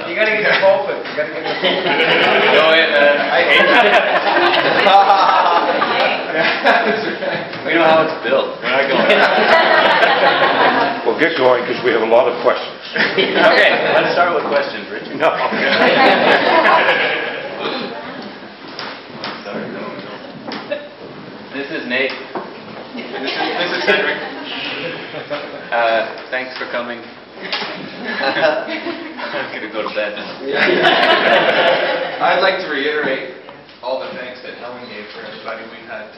You gotta get the pulpit. You gotta get the pulpit. No, I hate that. We know how it's built. We're not going. We'll get going because we have a lot of questions. Okay, let's start with questions, Rich. No. This is Nate. This is Cedric. Thanks for coming. I'm going to go to bed now. I'd like to reiterate all the thanks that Helen gave for everybody. We've had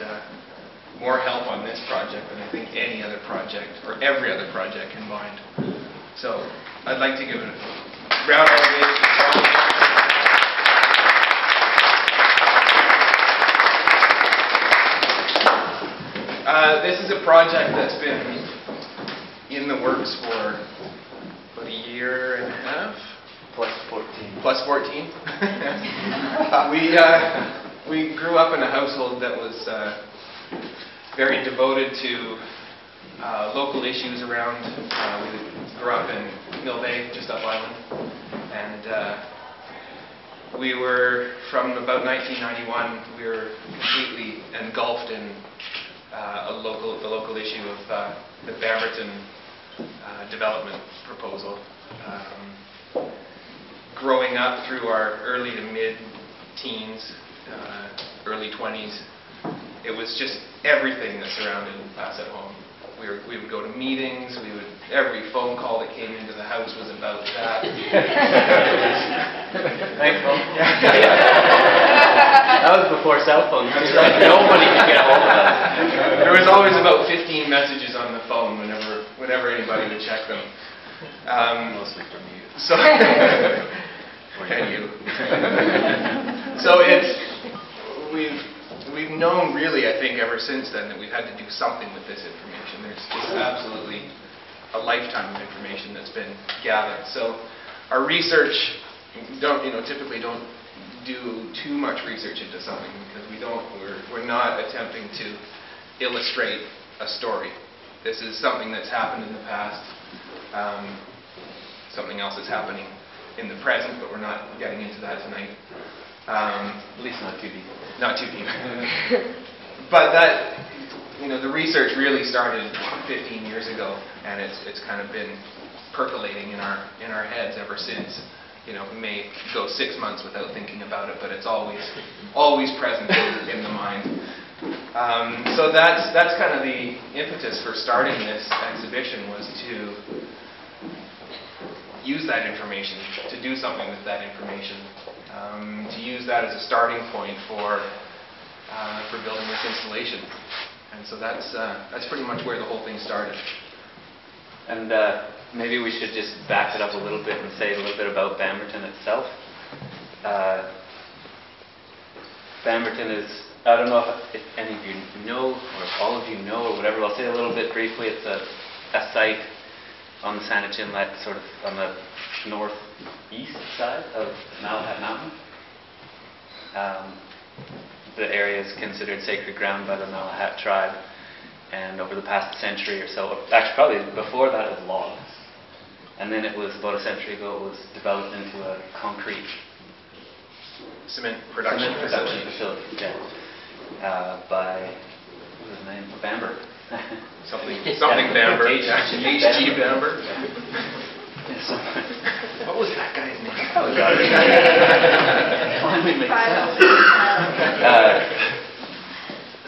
more help on this project than I think any other project, or every other project combined. So I'd like to give a round of applause. This is a project that's been in the works for about a year and a half. Plus 14. Plus 14. We grew up in a household that was very devoted to local issues around. We grew up in Mill Bay, just up island, and we were, from about 1991, we were completely engulfed in the local issue of the Bamberton development proposal. Growing up through our early to mid-teens, early 20s, it was just everything that surrounded us at home. We would go to meetings. Every phone call that came into the house was about that. Thanks, Paul. That was before cell phones. Nobody could get a hold of us. There was always about 15 messages on the phone whenever anybody would check them. Mostly from you. So, and you. So we've known really, I think, ever since then that we've had to do something with this information. There's just absolutely a lifetime of information that's been gathered. So our research, typically don't do too much research into something because we're not attempting to illustrate a story. This is something that's happened in the past, something else that's happening in the present, but we're not getting into that tonight. At least not too deep. Not too deep. But the research really started 15 years ago, and it's kind of been percolating in our heads ever since. We may go 6 months without thinking about it, but it's always present in the mind. So that's kind of the impetus for starting this exhibition, was to use that information, to do something with that information, to use that as a starting point for building this installation. And so that's pretty much where the whole thing started. And maybe we should just back it up a little bit and say a little bit about Bamberton itself. Bamberton is, I don't know if any of you know, or if all of you know, or whatever. I'll say a little bit briefly. It's a site on the Saanich Inlet, sort of on the northeast side of Malahat Mountain. The area is considered sacred ground by the Malahat tribe, and over the past century or so, actually probably before that, it was logs. And then it was about a century ago, it was developed into a concrete cement production facility. Yeah. By, what was his name? Bamber. Something Bamber. H.G. Bamber. What was that guy's name? Oh, God. Finally makes sense.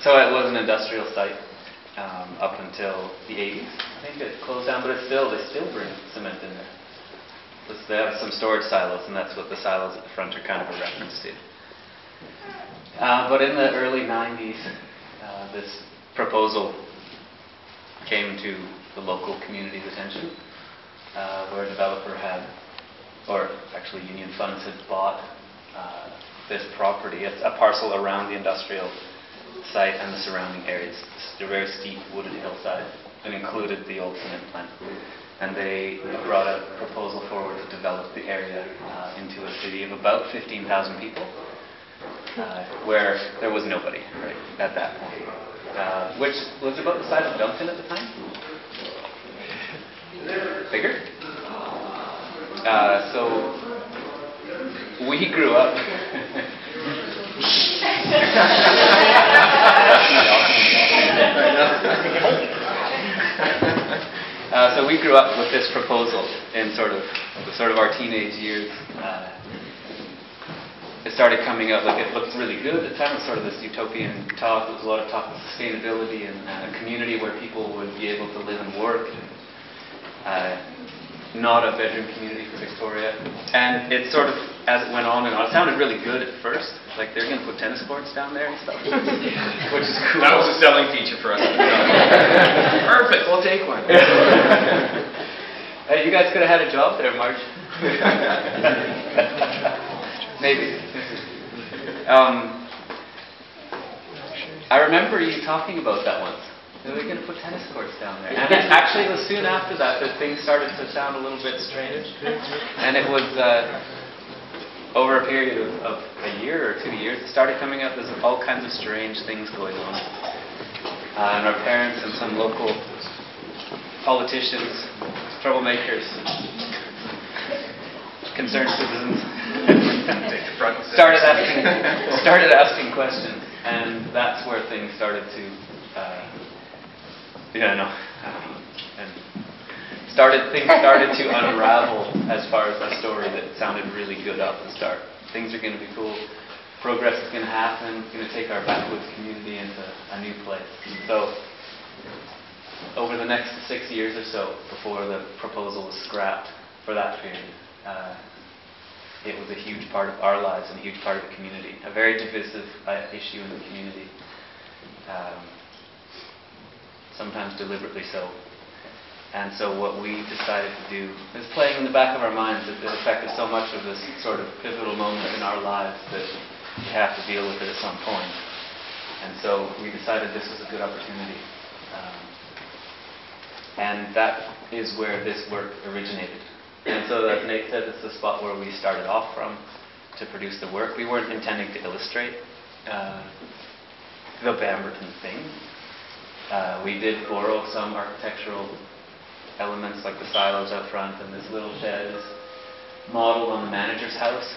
So it was an industrial site up until the 80s. I think it closed down, but they still bring cement in there. They have some storage silos, and that's what the silos at the front are kind of a reference to. But in the early 90s, this proposal came to the local community's attention, where a developer had, or actually Union Funds had bought this property. It's a parcel around the industrial site and the surrounding areas. It's a very steep wooded hillside and included the old cement plant. And they brought a proposal forward to develop the area into a city of about 15,000 people, where there was nobody right at that point, which was about the size of Duncan at the time. Bigger? So we grew up. So we grew up with this proposal in sort of our teenage years. It started coming out, like it looked really good at the time. It was sort of this utopian talk. There was a lot of talk of sustainability and a community where people would be able to live and work. Not a bedroom community for Victoria. And it sort of, as it went on and on, it sounded really good at first. Like they're going to put tennis courts down there and stuff. Which is cool. That was a selling feature for us. Perfect, we'll take one. Hey, you guys could have had a job there, Marge. Maybe. I remember you talking about that once. They were going to put tennis courts down there. And actually, it was soon after that things started to sound a little bit strange. And it was over a period of a year or 2 years, it started coming out. There's all kinds of strange things going on. And our parents and some local politicians, troublemakers, concerned citizens started asking questions, and that's where things started to things started to unravel as far as the story that sounded really good off the start. Things are going to be cool. Progress is going to happen. It's going to take our backwoods community into a new place. So over the next 6 years or so, before the proposal was scrapped for that period, it was a huge part of our lives and a huge part of the community. A very divisive issue in the community. Sometimes deliberately so. And so what we decided to do is playing in the back of our minds that it affected so much of this sort of pivotal moment in our lives that we have to deal with it at some point. And so we decided this was a good opportunity. And that is where this work originated. And so as Nate said, it's the spot where we started off from to produce the work. We weren't intending to illustrate the Bamberton thing. We did borrow some architectural elements like the silos out front, and this little shed is modeled on the manager's house.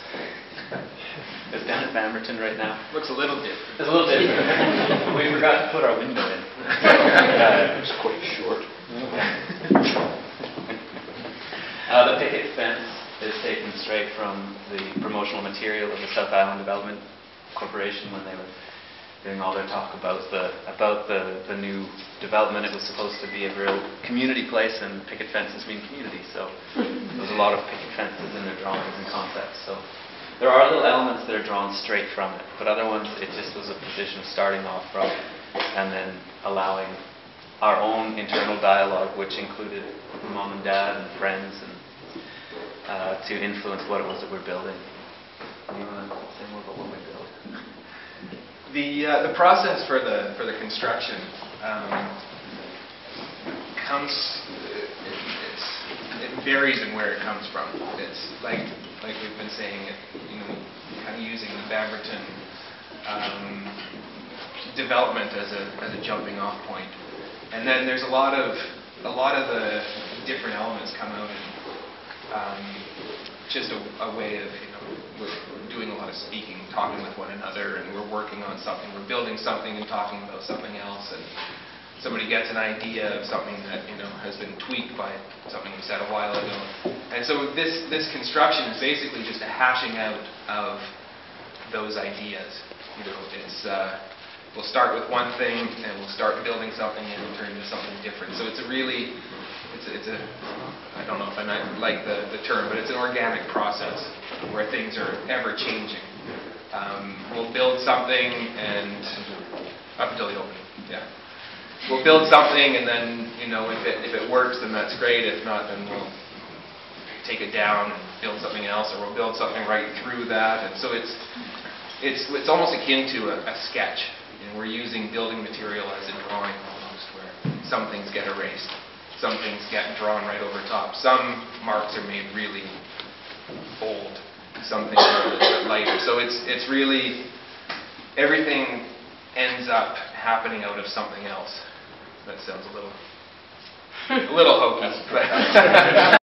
It's down at Bamberton right now. Looks a little different. It's a little different. We forgot to put our window in. It's quite short. The picket fence is taken straight from the promotional material of the South Island Development Corporation when they were doing all their talk about the new development. It was supposed to be a real community place, and picket fences mean community. So there's a lot of picket fences in their drawings and concepts. So there are little elements that are drawn straight from it, but other ones it just was a position of starting off from, and then allowing our own internal dialogue, which included mom and dad and friends, and to influence what it was that we're building. You want to say more about what we built? The process for the construction it varies in where it comes from. It's like we've been saying, kind of using the Bamberton development as a jumping off point, and then there's a lot of the different elements come out in just a way of we're doing a lot of speaking, talking with one another, and we're working on something. We're building something and talking about something else, and somebody gets an idea of something that has been tweaked by something we said a while ago. And so this construction is basically just a hashing out of those ideas. It's we'll start with one thing and we'll start building something and it'll turn into something different. So it's a I don't know if I like the term, but it's an organic process where things are ever changing. We'll build something and up until the opening, yeah. We'll build something and then if it works, then that's great. If not, then we'll take it down and build something else, or we'll build something right through that. And so it's almost akin to a sketch. We're using building material as a drawing almost, where some things get erased, some things get drawn right over top. Some marks are made really bold, some things are a little bit lighter. So it's really everything ends up happening out of something else. That sounds a little hokey, but